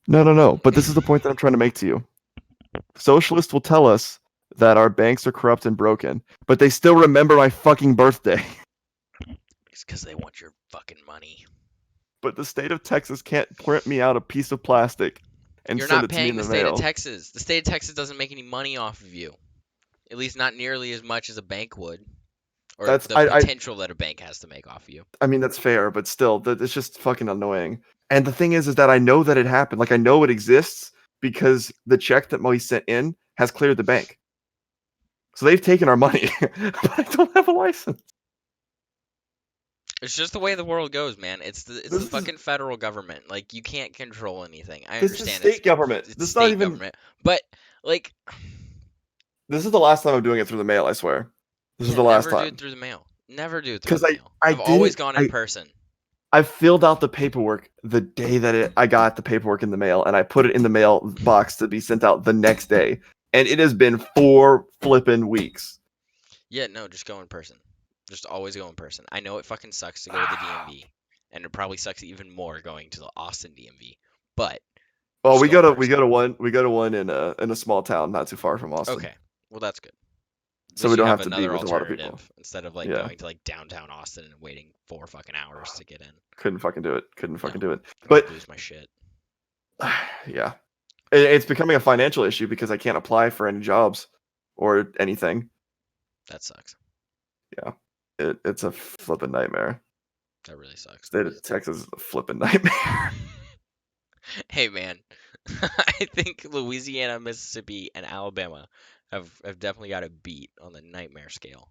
No. But this is the point that I'm trying to make to you. Socialists will tell us that our banks are corrupt and broken, but they still remember my fucking birthday. It's because they want your fucking money. But the state of Texas can't print me out a piece of plastic and send it to me in the mail. You're not paying the state of Texas. The state of Texas doesn't make any money off of you. At least not nearly as much as a bank would. Or the potential that a bank has to make off of you. I mean, that's fair, but still, it's just fucking annoying. And the thing is that I know that it happened. Like, I know it exists because the check that Moe sent in has cleared the bank. So they've taken our money, but I don't have a license. It's just the way the world goes, man. It's the fucking federal government. Like, you can't control anything. I understand. It's state government. It's state government. But, like... This is the last time I'm doing it through the mail, I swear. This is the last time. Never do it through the mail. Never do it through because the mail. I've always gone in I person. I filled out the paperwork the day that I got the paperwork in the mail, and I put it in the mail box to be sent out the next day. And it has been 4 flippin' weeks. Yeah, no, just go in person. Just always go in person. I know it fucking sucks to go to the DMV, and it probably sucks even more going to the Austin DMV. But Well, just we go go in to person. we go to one in a small town not too far from Austin, Okay, well that's good. At so least we you don't have have to be another with a lot of people. alternative instead of like Yeah, going to like downtown Austin and waiting 4 fucking hours to get in. couldn't fucking do it. Couldn't No, fucking do it. I But would lose my shit. yeah, it's becoming a financial issue because I can't apply for any jobs or anything. That sucks. Yeah, it's a flippin' nightmare. That really sucks. State of Texas is a flippin' nightmare. Hey man, I think Louisiana, Mississippi, and Alabama have definitely got a beat on the nightmare scale.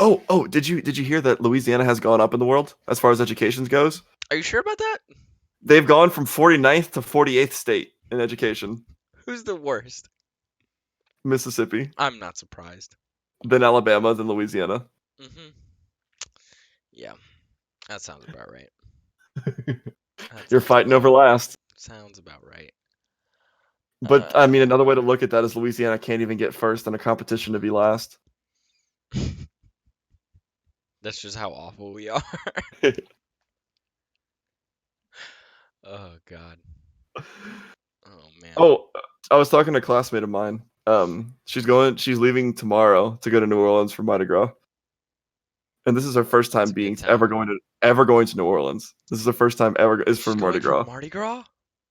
Oh, did you hear that Louisiana has gone up in the world as far as education goes? Are you sure about that? They've gone from 49th to 48th state in education. Who's the worst? Mississippi, I'm not surprised. then Alabama, then Louisiana. Mm-hmm. Yeah, that sounds about right. That You're sounds fighting about, over last. sounds about right. But I mean, another way to look at that is Louisiana can't even get first in a competition to be last. That's just how awful we are. Oh God. Oh man. Oh, I was talking to a classmate of mine. She's leaving tomorrow to go to New Orleans for Mardi Gras. And this is her first time That's a good ever time. going to New Orleans. This is her first time ever is for She's Mardi going for Gras. Mardi Gras?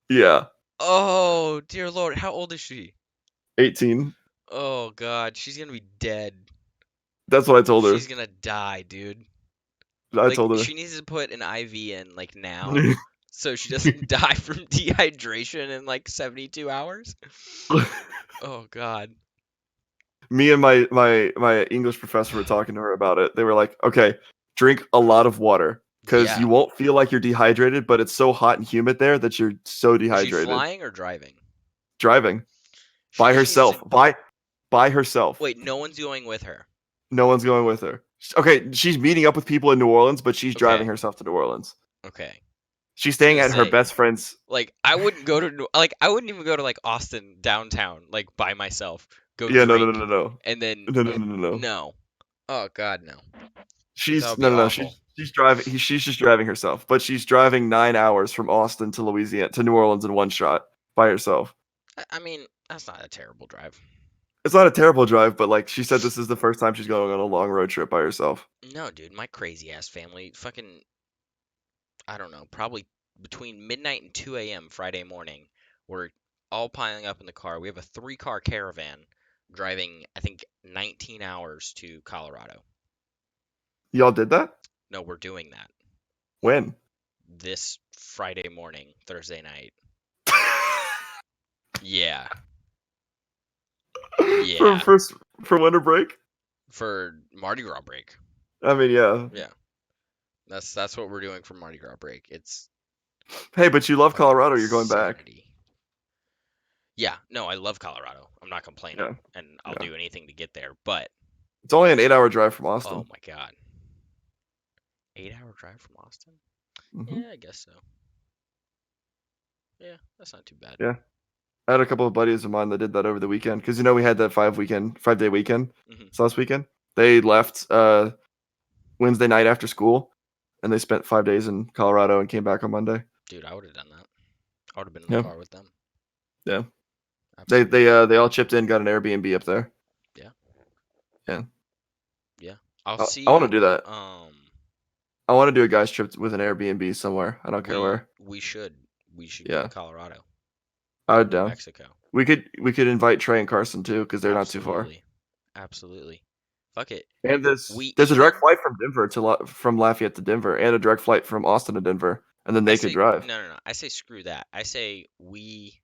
Yeah, Oh dear Lord, how old is she? 18. Oh God, she's gonna be dead. That's what I told her. She's gonna die, dude. I Like told her. she needs to put an IV in like now, so she doesn't die from dehydration in like 72 hours. Oh God. Me and my English professor were talking to her about it. They were like, "Okay, drink a lot of water because Yeah. you won't feel like you're dehydrated, but it's so hot and humid there that you're so Is she dehydrated." flying or driving? Driving She by just needs to. herself. By herself. Wait, no one's going with her. No one's going with her. Okay, she's meeting up with people in New Orleans, but she's driving Okay. herself to New Orleans. Okay. She's I was staying gonna at her say, best friend's. like, I wouldn't go to like I wouldn't even go to like Austin downtown like by myself. Go Yeah, no, drink no. and then No. no. Oh God, no. That She's would be no. awful. She's driving. She's just driving herself, but she's driving 9 hours from Austin to Louisiana to New Orleans in one shot by herself. I mean, that's not a terrible drive. It's not a terrible drive, but like she said, this is the first time she's going on a long road trip by herself. No, dude, my crazy ass family fucking I don't know, probably between midnight and 2 a.m. Friday morning, we're all piling up in the car. We have a 3-car caravan driving, I think, 19 hours to Colorado. Y'all did that? No, we're doing that When? this Friday morning, Thursday night. Yeah. for Yeah. for winter break? For Mardi Gras break. I mean, yeah. Yeah. That's what we're doing for Mardi Gras break. It's Hey, but you love fucking Colorado. You're going back. insanity. Yeah, no, I love Colorado. I'm not complaining, Yeah. and I'll Yeah. do anything to get there. But It's only an 8-hour drive from oh Austin. my God, 8-hour drive from Austin? Hmm. Yeah, I guess so. Yeah, that's not too bad. Yeah. I had a couple of buddies of mine that did that over the weekend because we had that 5-day weekend. Hmm. So last weekend they left Wednesday night after school, and they spent 5 days in Colorado and came back on Monday. Dude, I would have done that. I would have been in Yeah. the car with them. Yeah. Absolutely. They all chipped in, got an Airbnb up there. Yeah. Yeah. Yeah. I'll I see want to you. do that. I want to do a guy's trip with an Airbnb somewhere. I don't care where. We should go Yeah. to Colorado I or would New down. Mexico. We could invite Trey and Carson too because they're not too far. Absolutely. Fuck it. And there's We a direct even- flight from Denver from Lafayette to Denver, and a direct flight from Austin to Denver, and then I they say, could drive. No. I say screw that. I say we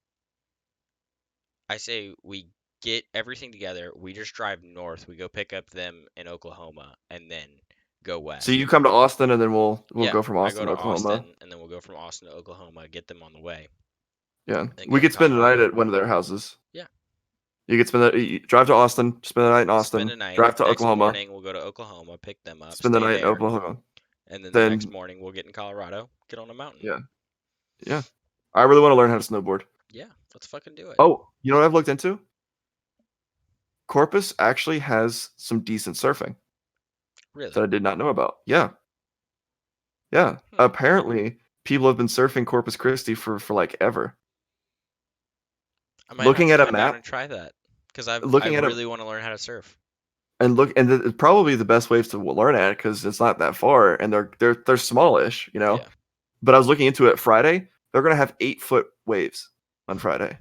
get everything together. We just drive north. We go pick up them in Oklahoma and then go west. So you come to Austin, and then we'll Yeah, go from I Austin go to to Oklahoma. Austin and then we'll go from Austin to Oklahoma, get them on the way. Yeah, and we go to could spend the night Colorado. at one of their houses. Yeah. You could drive to Austin, spend the night in Austin, Spend a night. drive to Next Oklahoma, morning, we'll go to Oklahoma, pick them up, spend the stay night in there, Oklahoma. and then the next Then morning we'll get in Colorado, get on a mountain. yeah, yeah. I really want to learn how to snowboard. Yeah, let's fucking do it. Oh, you know what I've looked into? Corpus actually has some decent surfing that Really? I did not know about. Yeah, yeah. Hmm. Apparently, people have been surfing Corpus Christi for like ever. I might have Looking to at a come down map, and try that because I looking at a really want to learn how to surf. probably the best waves to learn at because it's not that far and they're smallish, you know. Yeah, But I was looking into it Friday. They're gonna have 8-foot waves on Friday.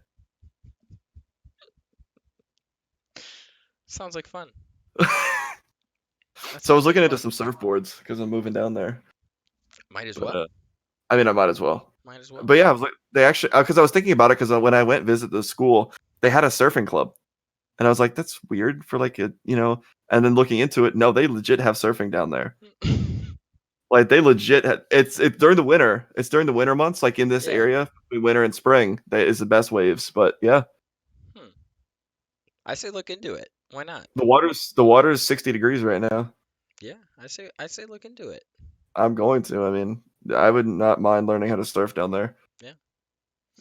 sounds like fun. That So I was sounds like looking into fun. some surfboards because I'm moving down there. Might as But well. I mean, I might as well. Might as well. But yeah, I was like, they actually because I was thinking about it because when I went visit the school, they had a surfing club, and I was like, that's weird for like a And then looking into it, no, they legit have surfing down there. Like they legit, it's during the winter. It's during the winter months, like in this Yeah. area, between winter and spring, that is the best waves. But yeah, I say look into it. Why not? the water's 60 degrees right now. Yeah, I say look into it. I'm going to. I mean, I would not mind learning how to surf down there. Yeah.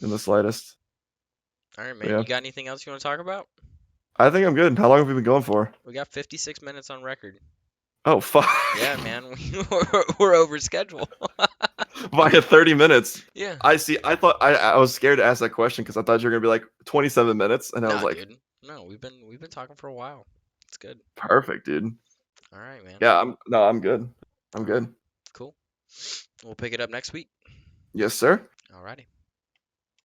In the slightest. All right, But man. yeah, You got anything else you want to talk about? I think I'm good. How long have we been going for? We got 56 minutes on record. Oh fuck! Yeah, man. We're over schedule. By 30 minutes. Yeah. I see. I thought I was scared to ask that question because I thought you were gonna be like 27 minutes, and I was Nah, like, dude. No, we've been talking for a while. It's good. perfect, dude. All right, man. Yeah, I'm good. I'm All right. good. Cool. We'll pick it up next week. Yes, sir. Alrighty.